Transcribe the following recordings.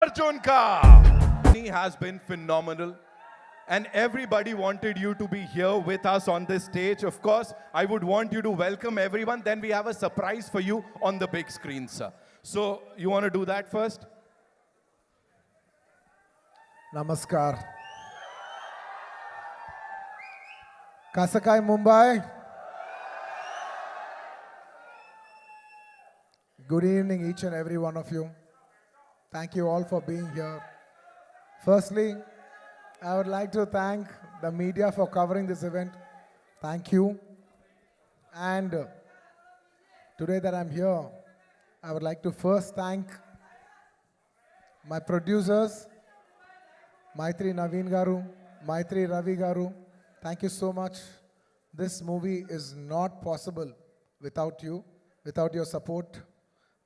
Arjun ka. He has been phenomenal. And everybody wanted you to be here with us on this stage. Of course, I would want you to welcome everyone. Then we have a surprise for you on the big screen, sir. So, you want to do that first? Namaskar. Kasakai, Mumbai. Good evening, each and every one of you. Thank you all for being here. Firstly, I would like to thank the media for covering this event. Thank you. And today that I'm here, I would like to first thank my producers, Maitri Naveen Garu, Maitri Ravi Garu. Thank you so much. This movie is not possible without you, without your support.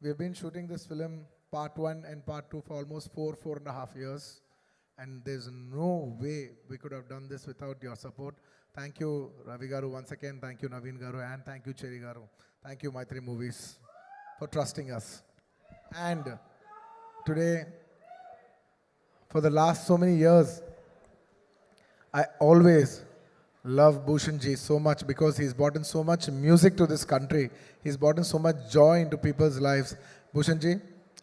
We've been shooting this film, part 1 and part 2, for almost 4.5 years. And there's no way we could have done this without your support. Thank you, Ravi Garu, once again. Thank you, Naveen Garu, and thank you, Cherry Garu. Thank you, Maitri Movies, for trusting us. And today, for the last so many years, I always love Bhushan ji so much because he's brought in so much music to this country. He's brought in so much joy into people's lives. Bhushan ji,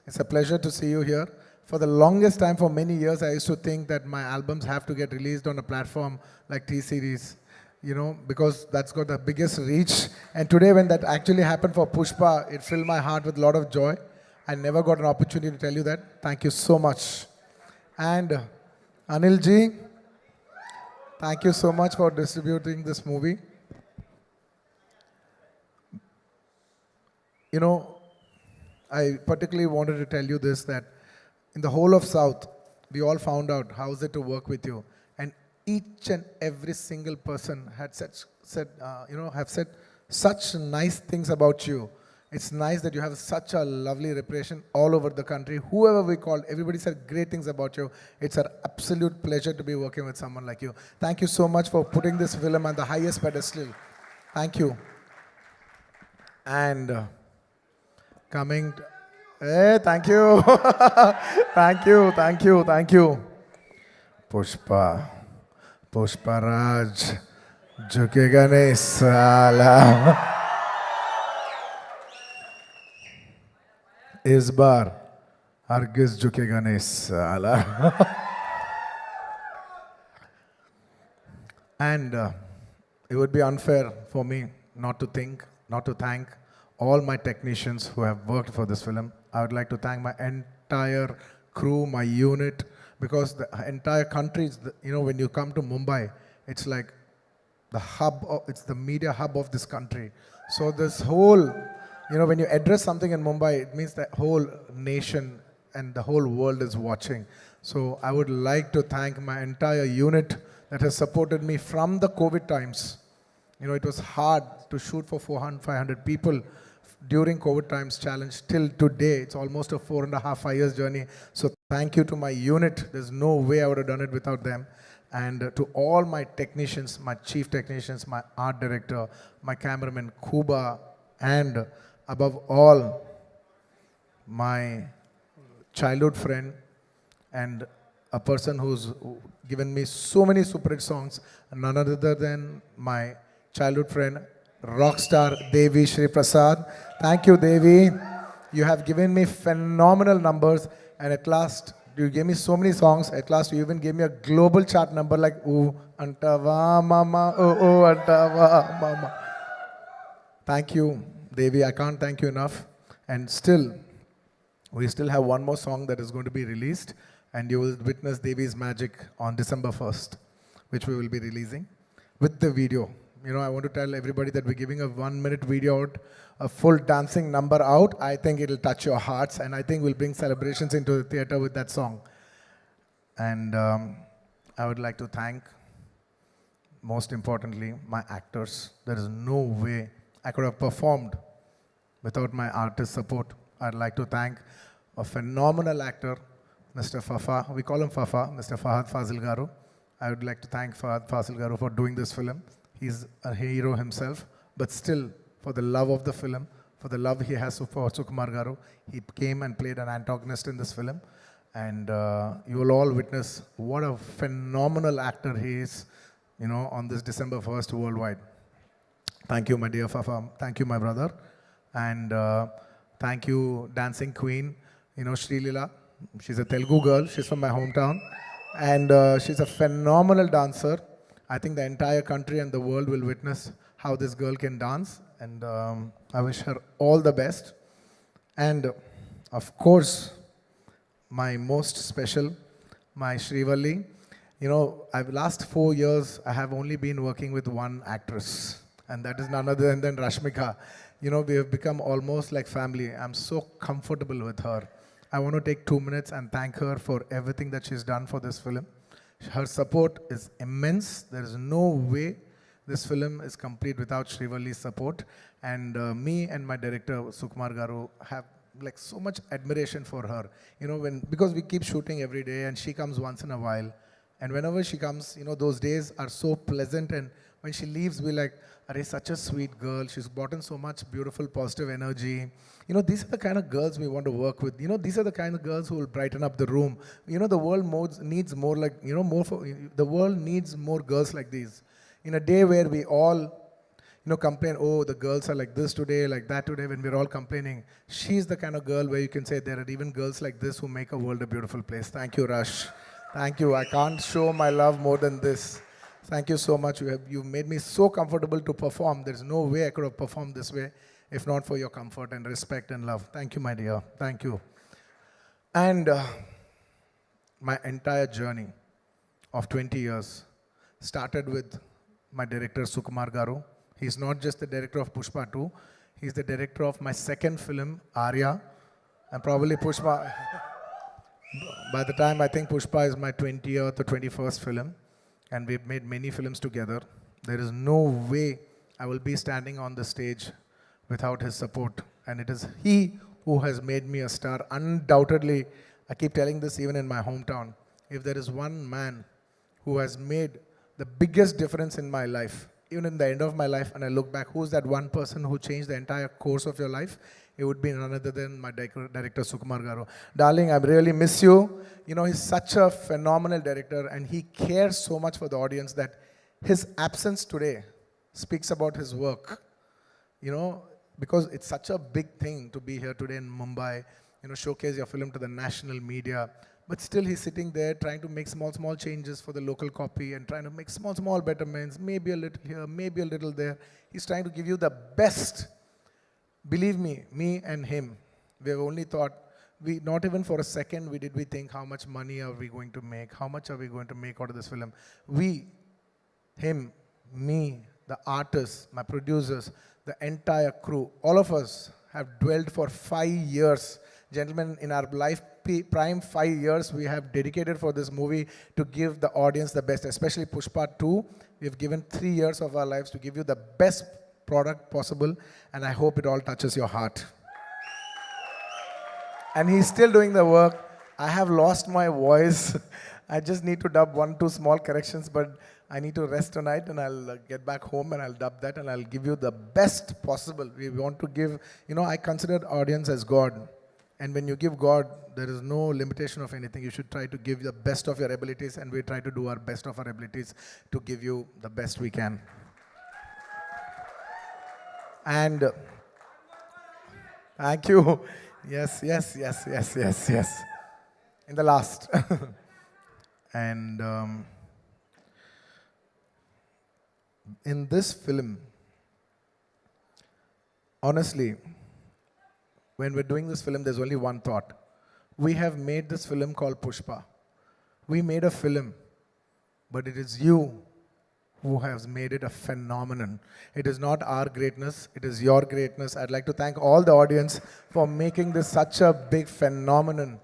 it's a pleasure to see you here. For the longest time, for many years, I used to think that my albums have to get released on a platform like T-Series, you know, because that's got the biggest reach. And today, when that actually happened for Pushpa, it filled my heart with a lot of joy. I never got an opportunity to tell you that. Thank you so much. And Anil ji, thank you so much for distributing this movie. You know, I particularly wanted to tell you this, that in the whole of South, we all found out how is it to work with you. And each and every single person had have said such nice things about you. It's nice that you have such a lovely reputation all over the country. Whoever we called, everybody said great things about you. It's an absolute pleasure to be working with someone like you. Thank you so much for putting this film on the highest pedestal. Thank you. And coming... Hey, thank you. Thank you, thank you, thank you. Pushpa Raj, झुकेगा नहीं साला. इस बार हरगिज झुकेगा नहीं साला. And it would be unfair for me not to thank all my technicians who have worked for this film. I would like to thank my entire crew, my unit, because the entire country is, when you come to Mumbai, it's like the hub, it's the media hub of this country. So this whole, when you address something in Mumbai, it means the whole nation and the whole world is watching. So I would like to thank my entire unit that has supported me from the COVID times. It was hard to shoot for 400, 500 people during COVID times challenge till today. It's almost a 4.5 years journey. So thank you to my unit. There's no way I would have done it without them. And to all my technicians, my chief technicians, my art director, my cameraman Kuba, and above all, my childhood friend and a person who's given me so many super hit songs, none other than my childhood friend, rockstar Devi Shri Prasad. Thank you, Devi. You have given me phenomenal numbers, and at last, you gave me so many songs. At last, you even gave me a global chart number like "Ooh Antava Mama, Oh Antava Mama." Thank you, Devi. I can't thank you enough. And still, we still have one more song that is going to be released, and you will witness Devi's magic on December 1st, which we will be releasing with the video. I want to tell everybody that we're giving a 1-minute video out, a full dancing number out. I think it'll touch your hearts, and I think we'll bring celebrations into the theater with that song. And I would like to thank, most importantly, my actors. There is no way I could have performed without my artist support. I'd like to thank a phenomenal actor, Mr. Fafa. We call him Fafa, Mr. Fahad Fazil Garu. I would like to thank Fahad Fazil Garu for doing this film. He's a hero himself, but still, for the love of the film, for the love he has for Sukumar Garu, he came and played an antagonist in this film. And you will all witness what a phenomenal actor he is, on this December 1st worldwide. Thank you, my dear Fafa. Thank you, my brother. And thank you, Dancing Queen, Sri Leela. She's a Telugu girl. She's from my hometown. And she's a phenomenal dancer. I think the entire country and the world will witness how this girl can dance. And I wish her all the best. And of course, my most special, my Shrivalli. Last 4 years, I have only been working with one actress, and that is none other than Rashmika. We have become almost like family. I'm so comfortable with her. I want to take 2 minutes and thank her for everything that she's done for this film. Her support is immense. There is no way this film is complete without Shrivalli's support. And me and my director, Sukumar Garu, have so much admiration for her. Because we keep shooting every day and she comes once in a while. And whenever she comes, those days are so pleasant. And when she leaves, we're like, Arey, such a sweet girl. She's brought in so much beautiful, positive energy. These are the kind of girls we want to work with. These are the kind of girls who will brighten up the room. The world needs more the world needs more girls like these. In a day where we all complain, oh, the girls are like this today, like that today, when we're all complaining. She's the kind of girl where you can say there are even girls like this who make a world a beautiful place. Thank you, Rush. Thank you. I can't show my love more than this. Thank you so much. You made me so comfortable to perform. There's no way I could have performed this way if not for your comfort and respect and love. Thank you, my dear. Thank you. And my entire journey of 20 years started with my director, Sukumar Garu. He's not just the director of Pushpa 2. He's the director of my second film, Arya. And probably Pushpa, by the time I think Pushpa is my 20th or 21st film. And we've made many films together. There is no way I will be standing on the stage without his support. And it is he who has made me a star. Undoubtedly, I keep telling this even in my hometown. If there is one man who has made the biggest difference in my life, even in the end of my life, and I look back, who's that one person who changed the entire course of your life? It would be none other than my director, Sukumar Garu. Darling, I really miss you. He's such a phenomenal director, and he cares so much for the audience that his absence today speaks about his work. Because it's such a big thing to be here today in Mumbai, showcase your film to the national media. But still he's sitting there trying to make small changes for the local copy and trying to make small betterments, maybe a little here, maybe a little there. He's trying to give you the best. Believe me and him, we have only thought, not even for a second did we think how much money are we going to make, how much are we going to make out of this film. We, him, me, the artists, my producers, the entire crew, all of us have dwelled for 5 years. Gentlemen, in our life, prime 5 years, we have dedicated for this movie to give the audience the best, especially Pushpa 2. We have given 3 years of our lives to give you the best product possible, and I hope it all touches your heart. And he's still doing the work. I have lost my voice. I just need to dub 1-2 small corrections, but I need to rest tonight, and I'll get back home and I'll dub that and I'll give you the best possible. We want to give, I consider audience as God. And when you give God, there is no limitation of anything. You should try to give the best of your abilities, and we try to do our best of our abilities to give you the best we can. And thank you. Yes. In the last. And in this film, honestly, when we're doing this film, there's only one thought. We have made this film called Pushpa. We made a film, but it is you who has made it a phenomenon. It is not our greatness, it is your greatness. I'd like to thank all the audience for making this such a big phenomenon.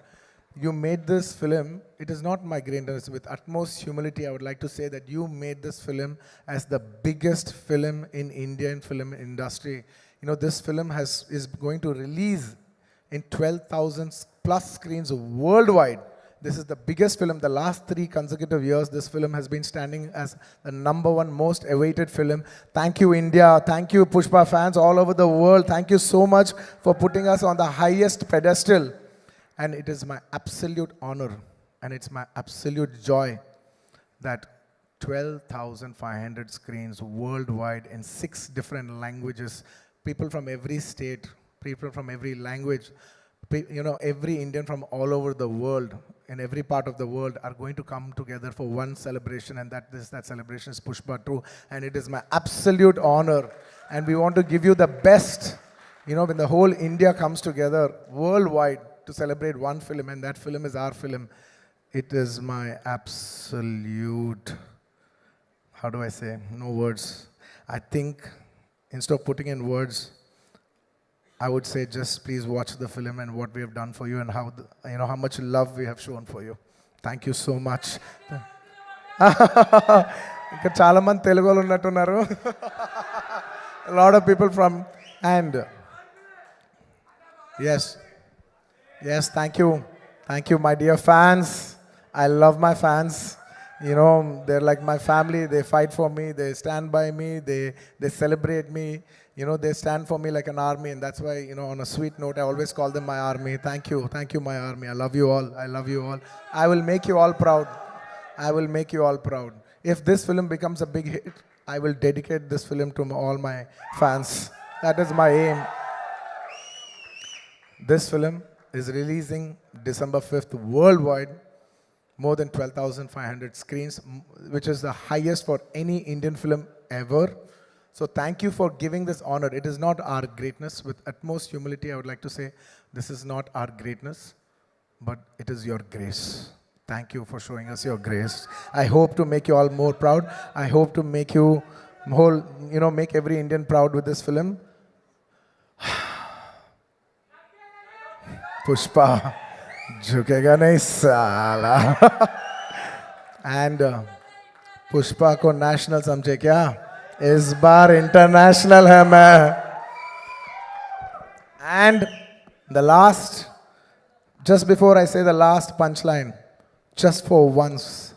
You made this film, it is not my greatness. With utmost humility, I would like to say that you made this film as the biggest film in Indian film industry. This film is going to release in 12,000 plus screens worldwide. This is the biggest film. The last 3 consecutive years, this film has been standing as the #1 most awaited film. Thank you, India. Thank you, Pushpa fans all over the world. Thank you so much for putting us on the highest pedestal. And it is my absolute honor and it's my absolute joy that 12,500 screens worldwide in 6 different languages, people from every state, people from every language, every Indian from all over the world, in every part of the world are going to come together for one celebration, and that celebration is Pushpa 2, and it is my absolute honor. And we want to give you the best, when the whole India comes together worldwide to celebrate one film, and that film is our film. It is my absolute, how do I say, no words. I think instead of putting in words, I would say just please watch the film and what we have done for you and how how much love we have shown for you. Thank you so much. ఇక్కడ చాలా మంది తెలుగు వాళ్ళు ఉన్నట్టున్నారు. A lot of people from and yes, thank you my dear fans. I love my fans. They're like my family. They fight for me. They stand by me. They celebrate me. They stand for me like an army, and that's why, on a sweet note, I always call them my army. Thank you, my army. I love you all. I will make you all proud. If this film becomes a big hit, I will dedicate this film to all my fans. That is my aim. This film is releasing December 5th worldwide, more than 12,500 screens, which is the highest for any Indian film ever. So thank you for giving this honor. It is not our greatness. With utmost humility, I would like to say, this is not our greatness, but it is your grace. Thank you for showing us your grace. I hope to make you all more proud. I hope to make you make every Indian proud with this film. Pushpa, झुकेगा नहीं साला. And Pushpa को national समझे क्या? इस बार international है मैं. And the last, just before I say the last punchline, just for once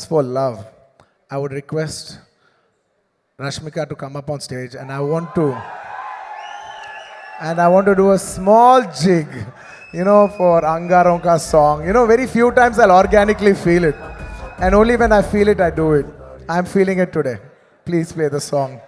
for love, I would request Rashmika to come up on stage, and I want to do a small jig, for Angaron ka song. Very few times I'll organically feel it, and only when I feel it, I do it. I'm feeling it today. Please play the song.